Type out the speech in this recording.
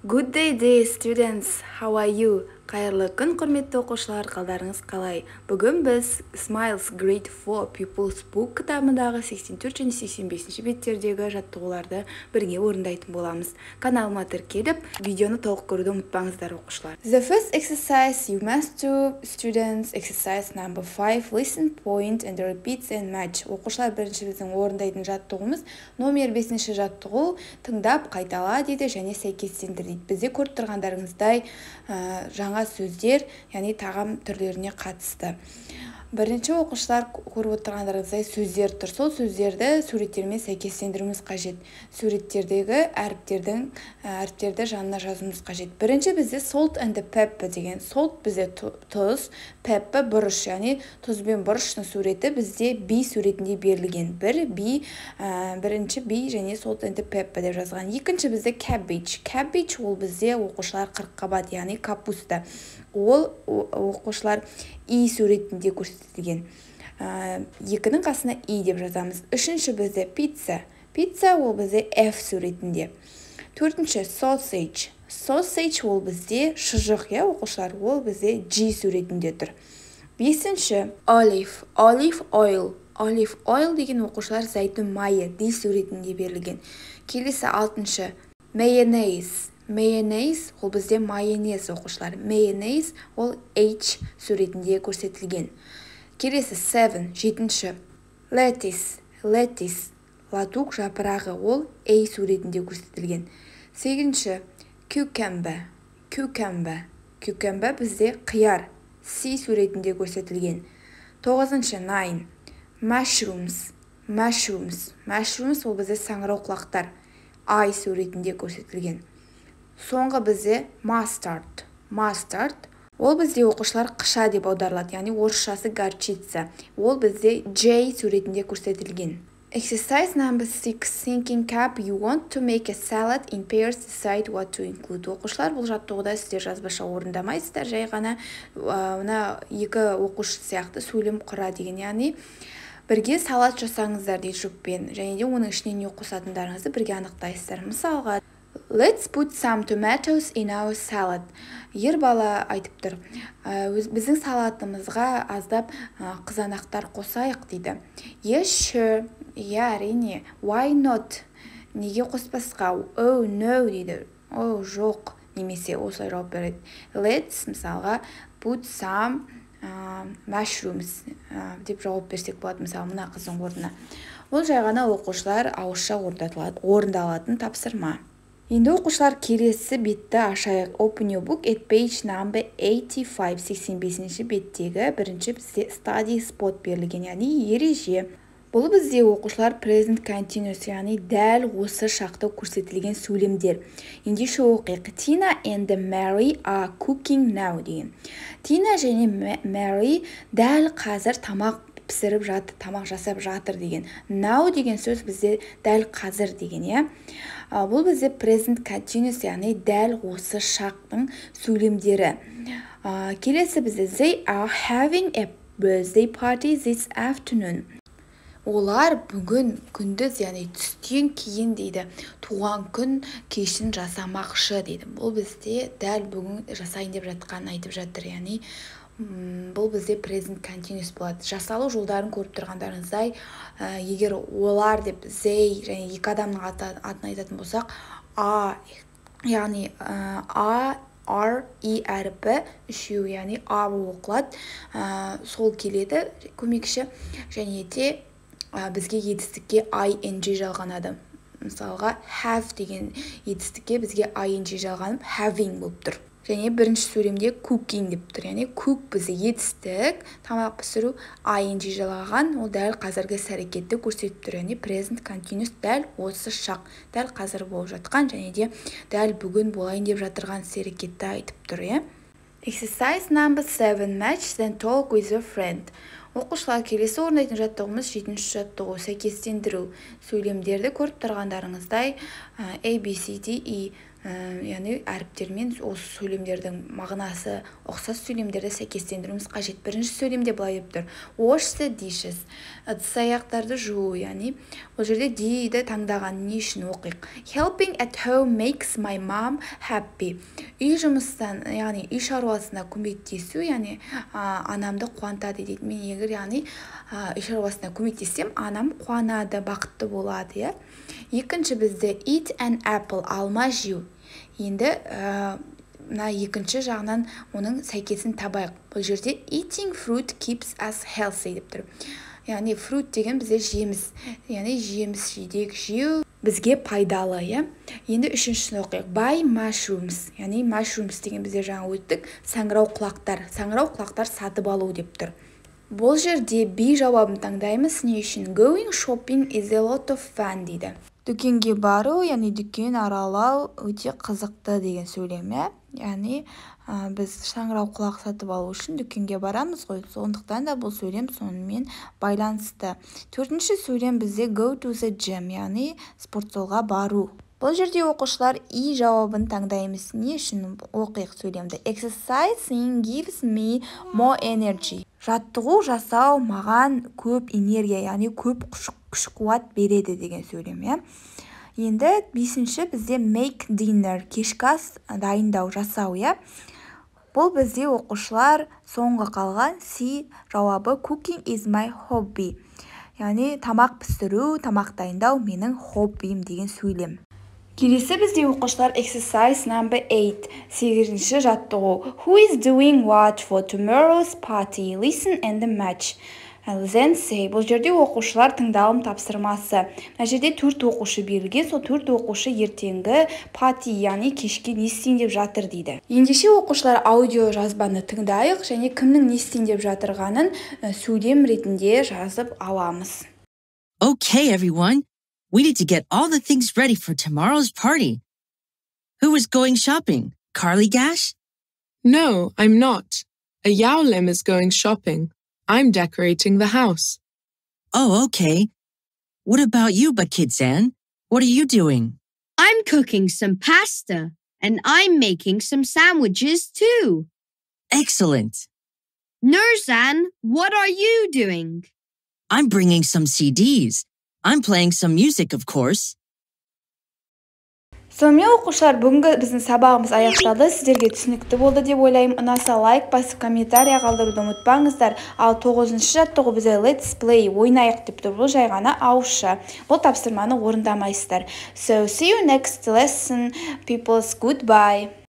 Good day, students. How are you? Қайырлы күн, құрметті оқушылар, қалдарыңыз қалай? Бүгін біз Smiles Grade 4 Pupils Book кітабындағы 84 және 85 беттердегі жаттығуларды бірге орындайтын боламыз. Каналыма тіркеліп, видеоны толық көруді ұмытпаңыздар, оқушылар. The first exercise you must do, students, exercise number 5, listen, point and repeat and match. Оқушылар, бірінші біздің орындайтын жаттығуымыз номер 5-ші жаттығу, тыңдап, қайтала дейді және сәйкестендір дейді. Бізде көріп тұрғандарыңыздай жаңа сөздер, яғни тағам түрлеріне қатысты. Бірінші оқушылар көріп отырғандарыңыздай сөздер тұр. Сол сөздерді суреттермен сәйкестендіруіміз қажет. Суреттердегі әріптерді жанына жазуымыз қажет. Бірінші бізде salt and pepper деген. Salt бізде тұз, pepper бұрыш, яғни тұз бен бұрыштың суреті бізде B суретінде берілген. Бірінші B және salt and pepper деп жазған. Екінші бізде cabbage. Cabbage ол бізде оқушылар қырыққабат, яғни капуста. Ол оқушылар И суретінде көрсетілген. Екінің қасына И деп жазамыз. Үшінші бізде pizza. Pizza ол бізде F суретінде. Төртінші sausage. Sausage ол бізде шұжық, оқушылар, ол бізде G суретінде тұр. Бесінші olive. Olive oil. Olive oil деген оқушылар зәйтүн майы D суретінде берілген. Келесі алтыншы mayonnaise. Mayonnaise ол бізде майонез, оқушылар. Mayonnaise ол H суретінде көрсетілген. Келесі 7, жетінші lettuce. Lettuce латук жапырағы, ол A суретінде көрсетілген. 8-ші cucumber. Cucumber бізде қияр C суретінде көрсетілген. 9-ші 9 mushrooms. Mushrooms ол бізде саңырауқұлақтар I суретінде көрсетілген. Соңғы бізде mustard. Ол бізде оқушылар қыша деп аударылады, яғни орысшасы горчица. Ол бізде J суретінде көрсетілген. Exercise number 6, thinking cap. You want to make a salad in pairs, decide what to include. Оқушылар, бұл жаттығуда сіздер жазбаша орындамайсыздар, жай ғана екі оқушы сияқты сөйлем құра деген, яғни бірге салат жасаңыздар дейді жүкпен, және де оның ішіне не қосатындарыңызды бірге анықтайсыздар. Мысалға, let's put some tomatoes in our salad. Ер бала айтып тұр, біздің салатымызға аздап қызанақтар қосайық дейді. Yes, sure. Әрине. Why not? Неге қоспасқа? Oh, no дейді. Oh, жоқ. Немесе осылай жауап береді. Let's, мысалға, put some mushrooms деп жауап берсек болады, мысалы, мына қыздың орнына. Ол жай ғана оқушылар ауызша орындалатын тапсырма. Енді оқушылар келесі бетті ашайық. Open your book at page number 85, 85-ші беттегі бірінші бізде study spot берілген, яғни ереже. Бұл бізде оқушылар present continuous, яғни дәл осы шақты көрсетілген сөйлемдер. Ендеше оқиық. Tina and Mary are cooking now деген. Тина және Mary дәл қазір тамақ пісіріп жатыр, тамақ жасап жатыр деген. Now деген сөз бізде дәл қазір деген, Бұл бізде present continuous, яғни дәл осы шақтың сөйлемдері. Келесі бізде they are having a birthday party this afternoon. Олар бүгін күндіз, яғни түстен кейін дейді, туған күн кешін жасамақшы дейді. Бұл бізде дәл бүгін жасайын деп жатқанын айтып жатыр, яғни бұл бізде present continuous болады. Жасалу жолдарын көріп тұрғандарыңыздай, егер олар деп they және екі адамның атын айтатын болсақ, a, яғни a, r, i әріпі үшеу, яғни a оқылады, сол келеді көмекші, және де бізге етістікке ing жалғанады. Мысалға have деген етістікке бізге ing жалғанып having болып тұр. Және бірінші сөйлемде cooking деп тұр. Яғни cook бізде етістік, тамақ пісіру, ing жалған, ол дәл қазіргі іс-әрекетті көрсетіп тұр. Яғни present continuous дәл осы шақ, дәл қазір болып жатқан, және де дәл бүгін болайын деп жатырған іс-әрекетті айтып тұр. Exercise number 7, match then talk with your friend. Оқушылар, келесі орындайтын жаттығымыз 7-ші жаттығу, сәйкестендіру. Сөйлемдерді көріп тұрғандарыңыздай A, B, C, D, E яғни әріптермен осы сөйлемдердің мағынасы ұқсас сөйлемдерді сәйкестендіруіміз қажет. Бірінші сөйлемде былай деп тұр: wash the dishes, ыдыс аяқтарды жуу. Яғни бұл жерде дейді таңдаған не үшін оқиық. Helping at home makes my mom happy. Үй жұмыстан, яғни үй шаруасына көмектесу, яғни анамды қуантады дейді. Мен егер яғни үй шаруасына көмектессем, анам қуанады, бақытты болады. Екінші бізде eat an apple, алма жеу. Енді мына екінші жағынан оның сәйкесін табайық. Бұл жерде eating fruit keeps us healthy деп тұр. Яғни fruit деген бізде жеміс, яғни жеміс жидек жеу бізге пайдалы. Енді үшіншісін оқиық. Buy mushrooms, яғни mushrooms деген бізде жаңа өттік, саңырау құлақтар сатып алу деп тұр. Бұл жерде B жауабын таңдаймыз. Не үшін? Going shopping is a lot of fun дейді. Дүкенге бару, яғни дүкен аралау өте қызықты деген сөйлем. Яғни біз шаңырау құлақ сатып алу үшін дүкенге барамыз ғой. Сондықтан да бұл сөйлем сонымен байланысты. Төртінші сөйлем бізде go to the gym, яғни спортзалға бару. Бұл жерде оқушылар И жауабын таңдаймыз. Не үшін? Оқиық сөйлемді. Exercising gives me more energy. Жаттығу жасау маған көп энергия, яғни көп күш-қуат береді деген сөйлем. Енді бесінші бізде make dinner, кешкі ас дайындау, жасау. Бұл бізде оқушылар соңғы қалған C жауабы cooking is my hobby. Яғни тамақ пісіру, тамақ дайындау менің хоббиім деген сөйлем. Келесі бізде оқушылар exercise number 8, 8-ші жаттығу. Who is doing what for tomorrow's party? Listen and match. Then say. Бұл жерде оқушылар тыңдалым тапсырмасы. Мына жерде 4 оқушы берілген, сол 4 оқушы ертеңгі party, яғни кешке не істейін деп жатыр дейді. Ендеше оқушылар аудио жазбаны тыңдайық және кімнің не істейін деп жатырғанын сөйлем ретінде жазып аламыз. Okay, everyone. We need to get all the things ready for tomorrow's party. Who is going shopping? Carly Gash? No, I'm not. A Yaolim is going shopping. I'm decorating the house. Oh, okay. What about you, Bakitsan? What are you doing? I'm cooking some pasta, and I'm making some sandwiches too. Excellent. Nurzan, what are you doing? I'm bringing some CDs. I'm playing some music, of course. Сонымен оқушылар, бүгінгі біздің сабағымыз аяқталды. Сіздерге түсінікті болды деп ойлаймын. Ұнаса лайк басып, комментария қалдыруды ұмытпаңыздар. Ал 9-шы жаттығу бізде let's play, ойнайық деп тұр. Бұл жай ғана ауызша. Бұл тапсырманы орындамайсыздар. So see you next lesson, peoples. Goodbye.